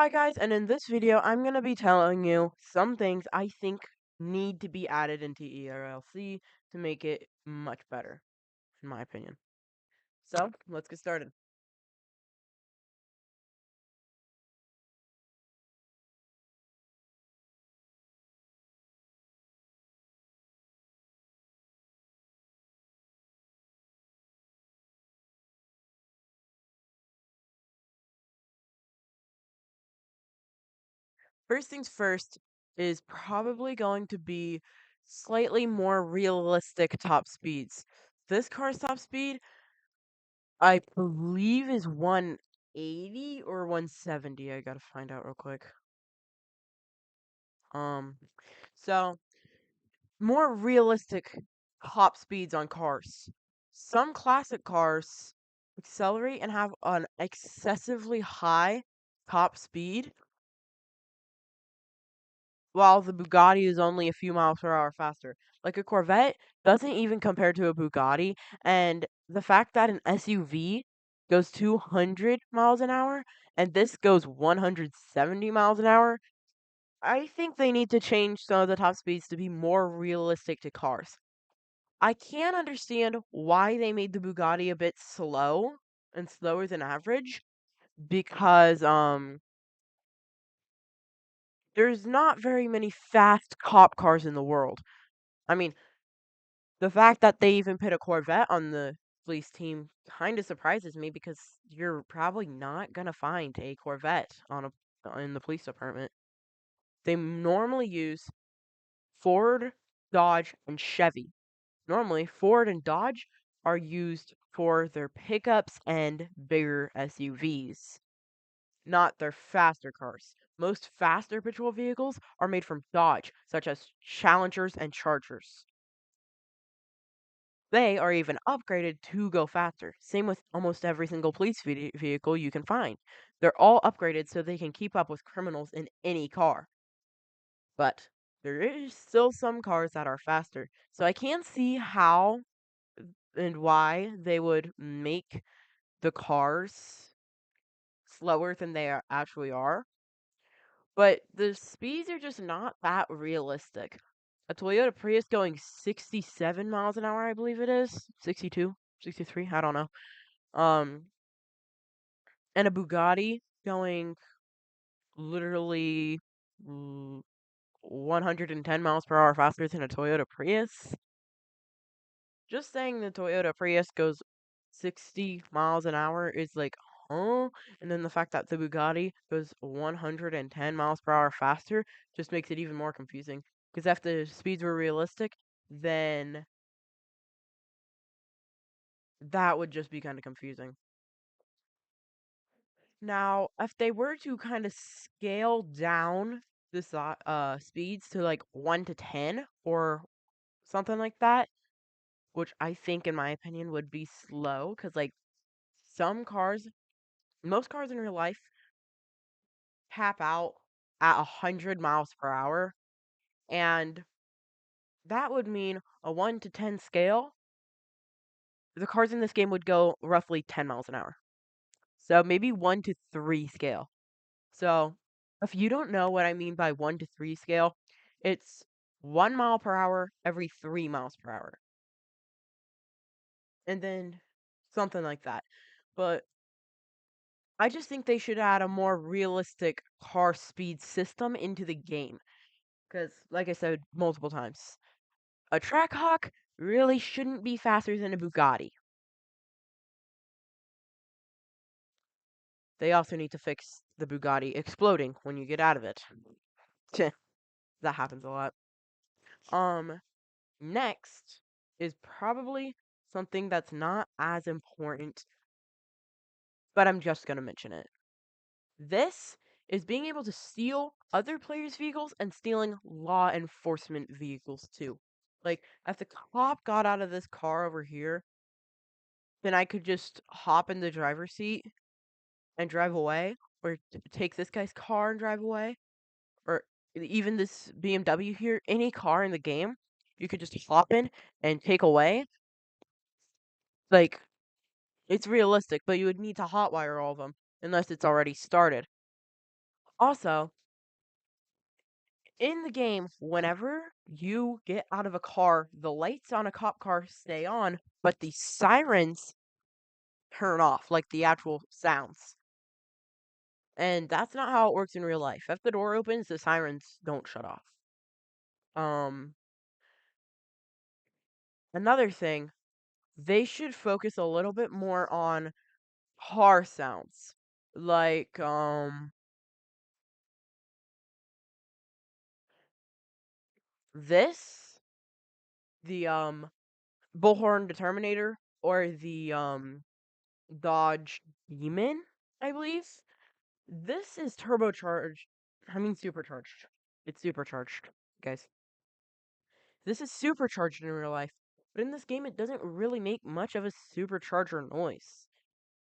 Hi guys, and in this video I'm going to be telling you some things I think need to be added into ERLC to make it much better, in my opinion. So, let's get started. First things first is probably going to be slightly more realistic top speeds. This car's top speed, I believe, is 180 or 170. I gotta find out real quick. Um, so more realistic top speeds on cars. Some classic cars accelerate and have an excessively high top speed, while the Bugatti is only a few miles per hour faster. Like a Corvette doesn't even compare to a Bugatti, and the fact that an SUV goes 200 miles an hour and this goes 170 miles an hour, I think they need to change some of the top speeds to be more realistic to cars. I can understand why they made the Bugatti a bit slow and slower than average because there's not very many fast cop cars in the world. I mean, the fact that they even put a Corvette on the police team kind of surprises me because you're probably not gonna find a Corvette on a in the police department. They normally use Ford, Dodge, and Chevy. Normally, Ford and Dodge are used for their pickups and bigger SUVs, not their faster cars. Most faster patrol vehicles are made from Dodge, such as Challengers and Chargers. They are even upgraded to go faster. Same with almost every single police vehicle you can find. They're all upgraded so they can keep up with criminals in any car. But there is still some cars that are faster. So I can see how and why they would make the cars slower than they actually are, but the speeds are just not that realistic. A Toyota Prius going 67 miles an hour, I believe it is, 62, 63, I don't know. Um, and a Bugatti going literally 110 miles per hour faster than a Toyota Prius. Just saying the Toyota Prius goes 60 miles an hour is like, huh? And then the fact that the Bugatti goes 110 miles per hour faster just makes it even more confusing. Because if the speeds were realistic, then that would just be kind of confusing. Now, if they were to kind of scale down the speeds to like 1 to 10 or something like that, which I think, in my opinion, would be slow, because like some cars, most cars in real life tap out at 100 miles per hour, and that would mean a 1 to 10 scale. The cars in this game would go roughly 10 miles an hour. So maybe 1 to 3 scale. So if you don't know what I mean by 1 to 3 scale, it's 1 mile per hour every 3 miles per hour. And then something like that. But I just think they should add a more realistic car speed system into the game. Because, like I said multiple times, a Trackhawk really shouldn't be faster than a Bugatti. They also need to fix the Bugatti exploding when you get out of it. That happens a lot. Um, Next is probably something that's not as important, but I'm just gonna mention it. This is being able to steal other players' vehicles and stealing law enforcement vehicles too. Like, if the cop got out of this car over here, then I could just hop in the driver's seat and drive away, or take this guy's car and drive away, or even this BMW here, any car in the game, you could just hop in and take away. Like, it's realistic, but you would need to hotwire all of them, unless it's already started. Also, in the game, whenever you get out of a car, the lights on a cop car stay on, but the sirens turn off, like the actual sounds. And that's not how it works in real life. If the door opens, the sirens don't shut off. Um, Another thing, they should focus a little bit more on car sounds. Like, this, the, Bullhorn Determinator, or the, Dodge Demon, I believe. This is turbocharged. I mean, supercharged. It's supercharged, guys. This is supercharged in real life. But in this game, it doesn't really make much of a supercharger noise.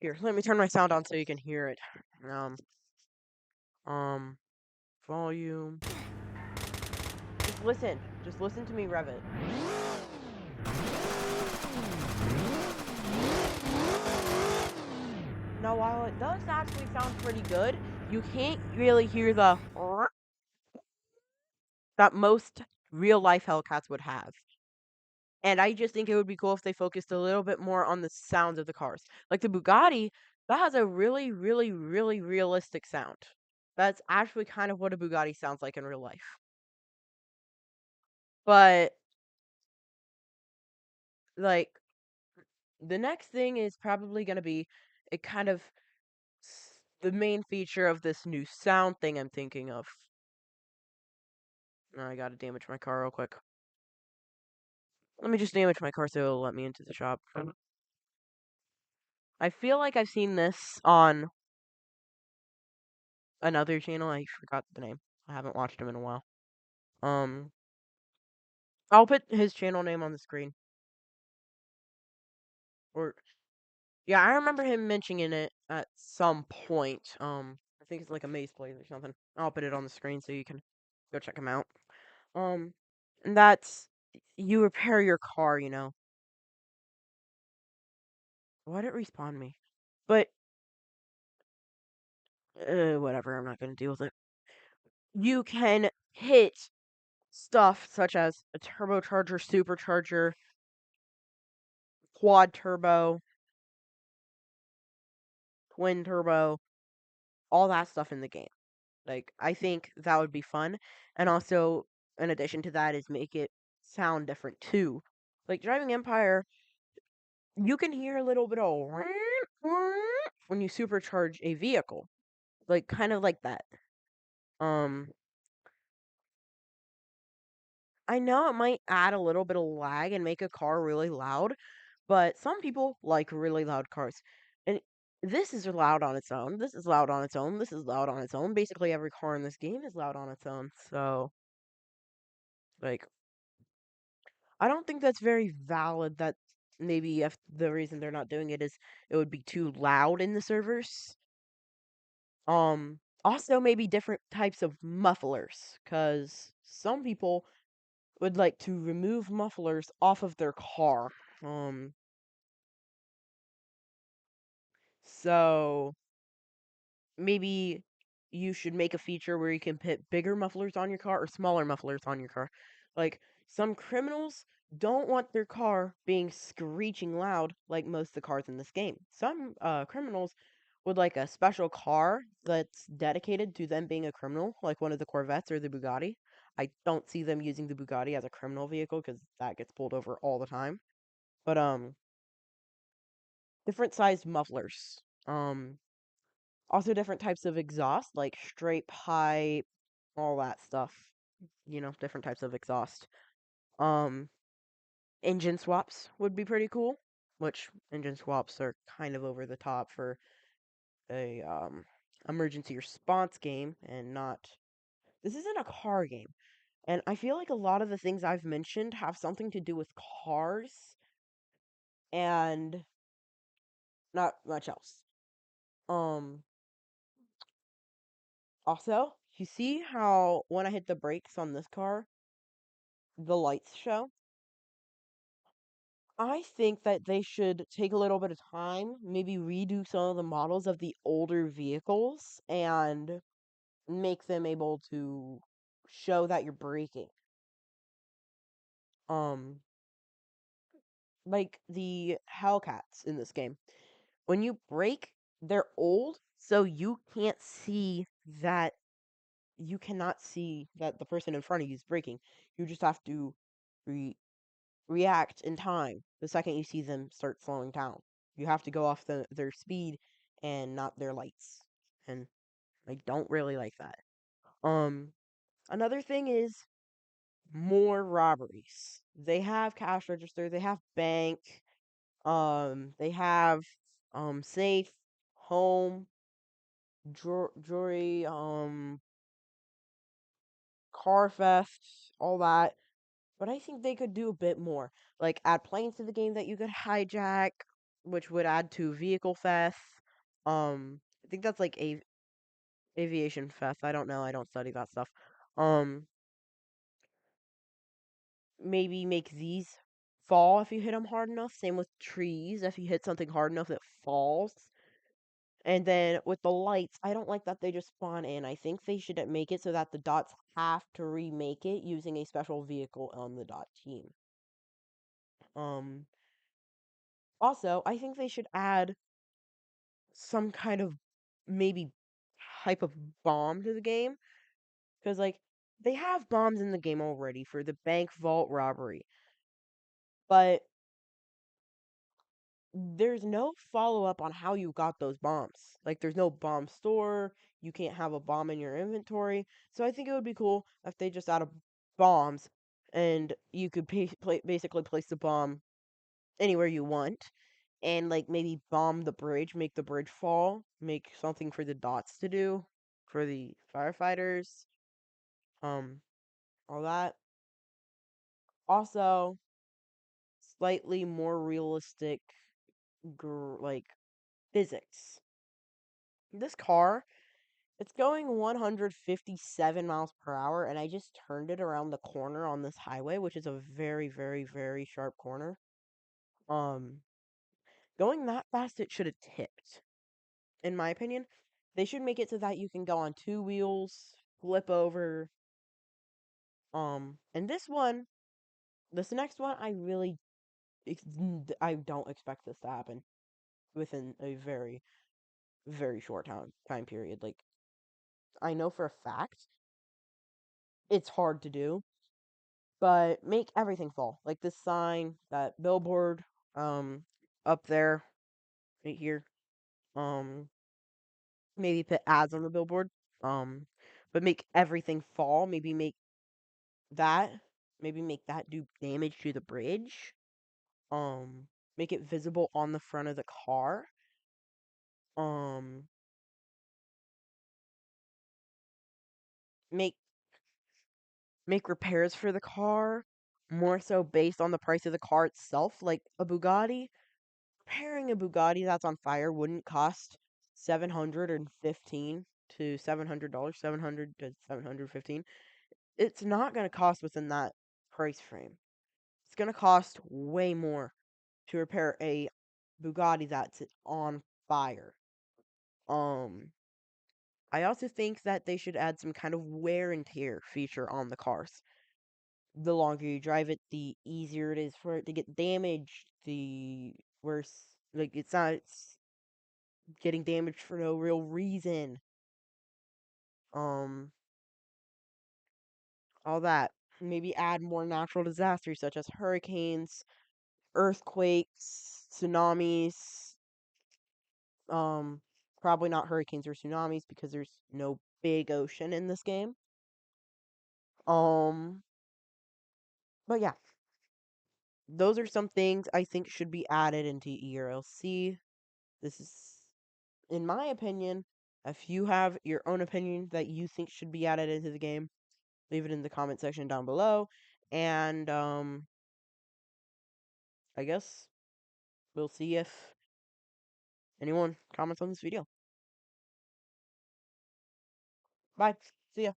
Here, let me turn my sound on so you can hear it. Um, um, Volume. Just listen. Just listen to me rev it. Now, while it does actually sound pretty good, you can't really hear the that most real life Hellcats would have. And I just think it would be cool if they focused a little bit more on the sounds of the cars. Like the Bugatti, that has a really, really, really realistic sound. That's actually kind of what a Bugatti sounds like in real life. But, like, the next thing is probably going to be a kind of the main feature of this new sound thing I'm thinking of. Now I gotta damage my car real quick. Let me just damage my car so it'll let me into the shop. I feel like I've seen this on another channel. I forgot the name. I haven't watched him in a while. Um, I'll put his channel name on the screen. Or yeah, I remember him mentioning it at some point. I think it's like a Maze Plays or something. I'll put it on the screen so you can go check him out. Um, and that's you repair your car, you know. Why'd it respawn me? But whatever. I'm not gonna deal with it. You can hit stuff such as a turbocharger, supercharger, quad turbo, twin turbo, all that stuff in the game. Like, I think that would be fun. And also, in addition to that, is make it sound different too. Like, Driving Empire, you can hear a little bit of when you supercharge a vehicle. Like, kind of like that. Um, I know it might add a little bit of lag and make a car really loud, but some people like really loud cars. And this is loud on its own. This is loud on its own. This is loud on its own. Basically, every car in this game is loud on its own. So, like, I don't think that's very valid that maybe if the reason they're not doing it is it would be too loud in the servers. Also maybe different types of mufflers, because some people would like to remove mufflers off of their car. Um, so maybe you should make a feature where you can put bigger mufflers on your car or smaller mufflers on your car. Like some criminals don't want their car being screeching loud like most of the cars in this game. Some criminals would like a special car that's dedicated to them being a criminal, like one of the Corvettes or the Bugatti. I don't see them using the Bugatti as a criminal vehicle because that gets pulled over all the time. But different sized mufflers. Also different types of exhaust, like straight pipe, all that stuff. You know, different types of exhaust. Um, Engine swaps would be pretty cool, which engine swaps are kind of over the top for a emergency response game and not this isn't a car game. And I feel like a lot of the things I've mentioned have something to do with cars and not much else. Um Also, you see how when I hit the brakes on this car, the lights show? I think that they should take a little bit of time, maybe redo some of the models of the older vehicles and make them able to show that you're braking. Like the Hellcats in this game. When you brake, they're old, so you cannot see that the person in front of you is braking. You just have to react in time the second you see them start slowing down. You have to go off their speed and not their lights. And I don't really like that. Another thing is more robberies. They have cash register, they have bank, they have safe, home, jewelry, car theft, all that. But I think they could do a bit more. Like add planes to the game that you could hijack, which would add to vehicle theft. I think that's like aviation theft. I don't know. I don't study that stuff. Um, Maybe make these fall if you hit them hard enough. Same with trees. If you hit something hard enough, it falls. And then with the lights, I don't like that they just spawn in. I think they should make it so that the dots have to remake it using a special vehicle on the dot team. Um, Also, I think they should add some kind of maybe type of bomb to the game. Because, like, they have bombs in the game already for the bank vault robbery. But there's no follow up on how you got those bombs. Like, there's no bomb store. You can't have a bomb in your inventory. So I think it would be cool if they just added bombs and you could basically place the bomb anywhere you want and like maybe bomb the bridge, make the bridge fall, make something for the dots to do for the firefighters, um, all that. Also, slightly more realistic, like physics. This car, it's going 157 miles per hour, and I just turned it around the corner on this highway, which is a very, very, very sharp corner. Um, Going that fast, it should have tipped. In my opinion, they should make it so that you can go on two wheels, flip over. And this next one, I don't expect this to happen within a very, very short time period. Like, I know for a fact it's hard to do, but make everything fall. Like this sign, that billboard, up there, right here. Um, Maybe put ads on the billboard. Um, but make everything fall. That, maybe make that do damage to the bridge. Um, Make it visible on the front of the car. Um, make make repairs for the car more so based on the price of the car itself, like a Bugatti. Repairing a Bugatti that's on fire wouldn't cost $715 to $700, 700 to 715. It's not going to cost within that price frame. It's going to cost way more to repair a Bugatti that's on fire. I also think that they should add some kind of wear and tear feature on the cars. The longer you drive it, the easier it is for it to get damaged, the worse, like, it's getting damaged for no real reason. Um, all that. Maybe add more natural disasters such as hurricanes, earthquakes, tsunamis. Um, Probably not hurricanes or tsunamis because there's no big ocean in this game. Um, but yeah, those are some things I think should be added into ERLC. This is, in my opinion. If you have your own opinion that you think should be added into the game, leave it in the comment section down below. And I guess we'll see if anyone comments on this video. Bye. See ya.